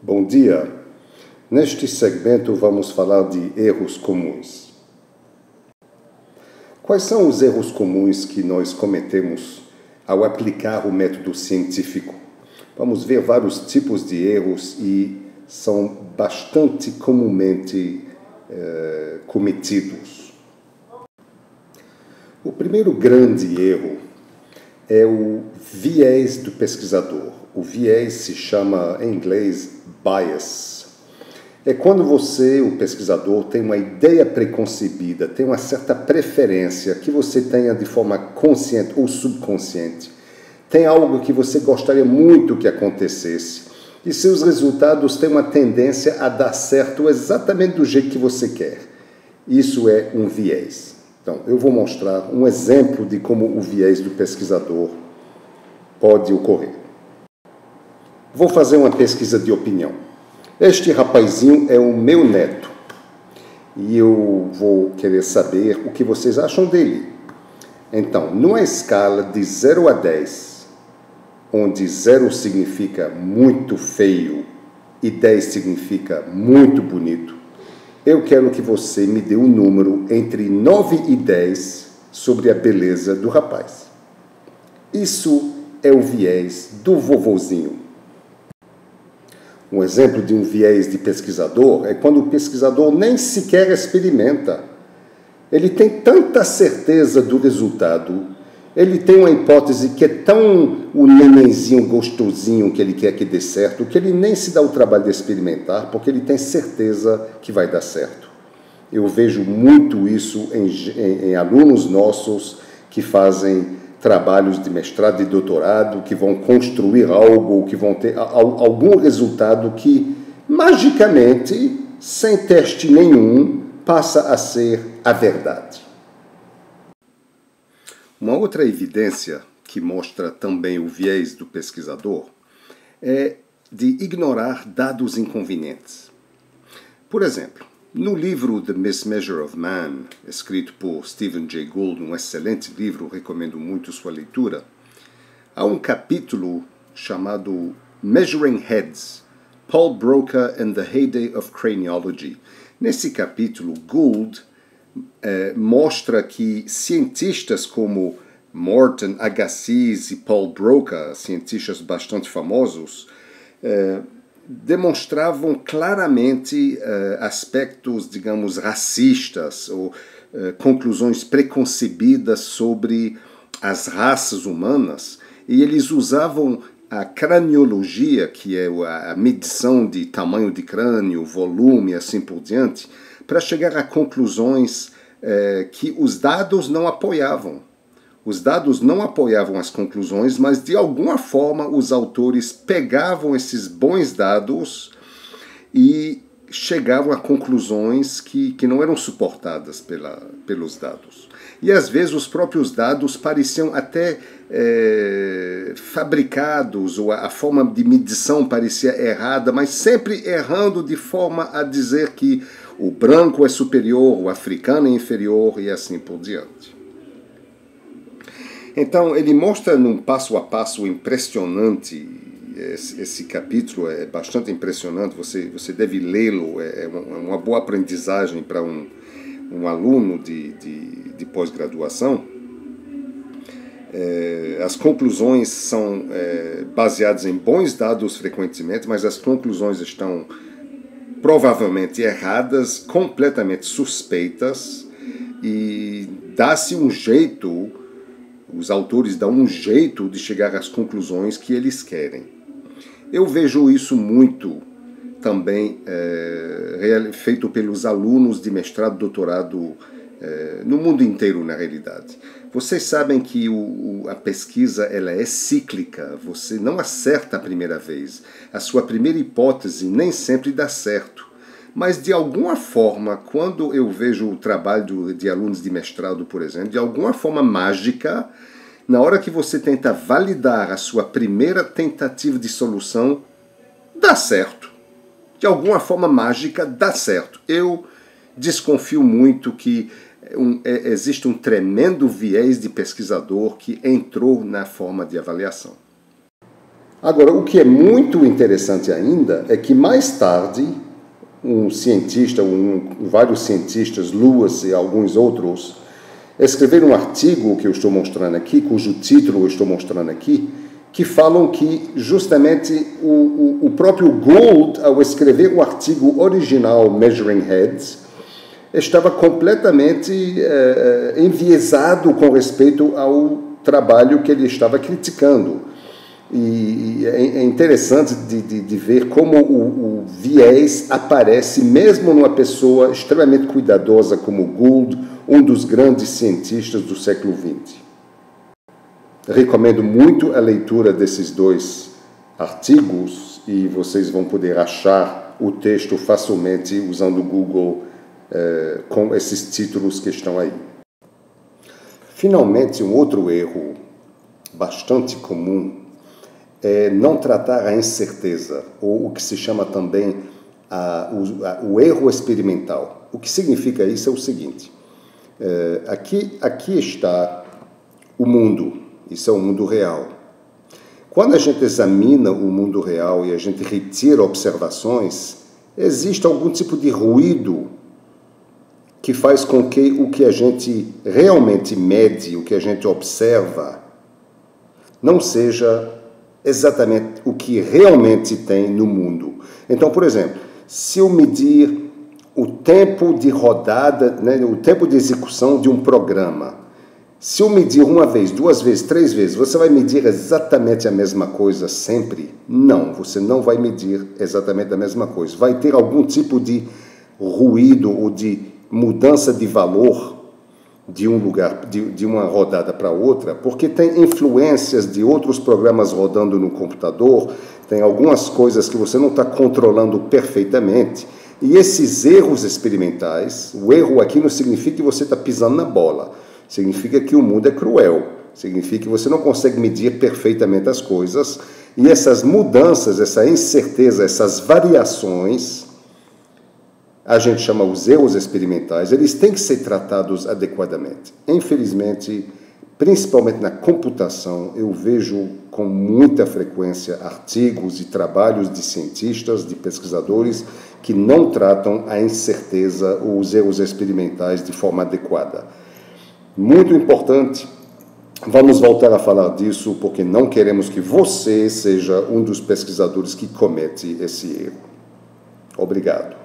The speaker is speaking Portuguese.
Bom dia! Neste segmento vamos falar de erros comuns. Quais são os erros comuns que nós cometemos ao aplicar o método científico? Vamos ver vários tipos de erros e são bastante comumente cometidos. O primeiro grande erro é o viés do pesquisador. O viés se chama, em inglês, bias. É quando você, o pesquisador, tem uma ideia preconcebida, tem uma certa preferência que você tenha de forma consciente ou subconsciente. Tem algo que você gostaria muito que acontecesse e seus resultados têm uma tendência a dar certo exatamente do jeito que você quer. Isso é um viés. Então, eu vou mostrar um exemplo de como o viés do pesquisador pode ocorrer. Vou fazer uma pesquisa de opinião. Este rapazinho é o meu neto e eu vou querer saber o que vocês acham dele. Então, numa escala de 0 a 10, onde 0 significa muito feio e 10 significa muito bonito, eu quero que você me dê um número entre 9 e 10 sobre a beleza do rapaz. Isso é o viés do vovozinho. Um exemplo de um viés de pesquisador é quando o pesquisador nem sequer experimenta. Ele tem tanta certeza do resultado, ele tem uma hipótese que é tão o nenenzinho gostosinho que ele quer que dê certo, que ele nem se dá o trabalho de experimentar, porque ele tem certeza que vai dar certo. Eu vejo muito isso em alunos nossos que fazem trabalhos de mestrado e doutorado, que vão construir algo, que vão ter algum resultado que, magicamente, sem teste nenhum, passa a ser a verdade. Uma outra evidência que mostra também o viés do pesquisador é de ignorar dados inconvenientes. Por exemplo, no livro The Mismeasure of Man, escrito por Stephen Jay Gould, um excelente livro, recomendo muito sua leitura, há um capítulo chamado Measuring Heads, Paul Broca and the Heyday of Craniology. Nesse capítulo, Gould mostra que cientistas como Morton Agassiz e Paul Broca, cientistas bastante famosos, demonstravam claramente aspectos, digamos, racistas ou conclusões preconcebidas sobre as raças humanas, e eles usavam a craniologia, que é a medição de tamanho de crânio, volume e assim por diante, para chegar a conclusões que os dados não apoiavam. Os dados não apoiavam as conclusões, mas de alguma forma os autores pegavam esses bons dados e chegavam a conclusões que não eram suportadas pelos dados. E às vezes os próprios dados pareciam até fabricados, ou a forma de medição parecia errada, mas sempre errando de forma a dizer que o branco é superior, o africano é inferior e assim por diante. Então, ele mostra num passo a passo impressionante, esse capítulo é bastante impressionante, você deve lê-lo, é uma boa aprendizagem para um aluno de pós-graduação. As conclusões são baseadas em bons dados frequentemente, mas as conclusões estão provavelmente erradas, completamente suspeitas, e dá-se um jeito. Os autores dão um jeito de chegar às conclusões que eles querem. Eu vejo isso muito também feito pelos alunos de mestrado e doutorado no mundo inteiro, na realidade. Vocês sabem que a pesquisa ela é cíclica, você não acerta a primeira vez. A sua primeira hipótese nem sempre dá certo. Mas, de alguma forma, quando eu vejo o trabalho de alunos de mestrado, por exemplo, de alguma forma mágica, na hora que você tenta validar a sua primeira tentativa de solução, dá certo. De alguma forma mágica, dá certo. Eu desconfio muito que existe um tremendo viés de pesquisador que entrou na forma de avaliação. Agora, o que é muito interessante ainda é que mais tarde um cientista, vários cientistas, Lewis e alguns outros, escreveram um artigo que eu estou mostrando aqui, cujo título eu estou mostrando aqui, que falam que justamente o próprio Gould, ao escrever o artigo original Measuring Heads, estava completamente enviesado com respeito ao trabalho que ele estava criticando. E é interessante de ver como o viés aparece mesmo numa pessoa extremamente cuidadosa como Gould, um dos grandes cientistas do século XX. Recomendo muito a leitura desses dois artigos e vocês vão poder achar o texto facilmente usando o Google com esses títulos que estão aí. Finalmente, um outro erro bastante comum é não tratar a incerteza, ou o que se chama também o erro experimental. O que significa isso é o seguinte, aqui está o mundo. Isso é o mundo real. Quando a gente examina o mundo real e a gente retira observações, existe algum tipo de ruído que faz com que o que a gente realmente mede, o que a gente observa, não seja exatamente o que realmente tem no mundo. Então, por exemplo, se eu medir o tempo de rodada, o tempo de execução de um programa, se eu medir uma vez, duas vezes, três vezes, você vai medir exatamente a mesma coisa sempre? Não, você não vai medir exatamente a mesma coisa. Vai ter algum tipo de ruído ou de mudança de valor de um lugar, de uma rodada para outra, porque tem influências de outros programas rodando no computador, tem algumas coisas que você não está controlando perfeitamente, e esses erros experimentais, o erro aqui não significa que você está pisando na bola, significa que o mundo é cruel, significa que você não consegue medir perfeitamente as coisas, e essas mudanças, essa incerteza, essas variações, a gente chama os erros experimentais, eles têm que ser tratados adequadamente. Infelizmente, principalmente na computação, eu vejo com muita frequência artigos e trabalhos de cientistas, de pesquisadores, que não tratam a incerteza ou os erros experimentais de forma adequada. Muito importante, vamos voltar a falar disso, porque não queremos que você seja um dos pesquisadores que comete esse erro. Obrigado.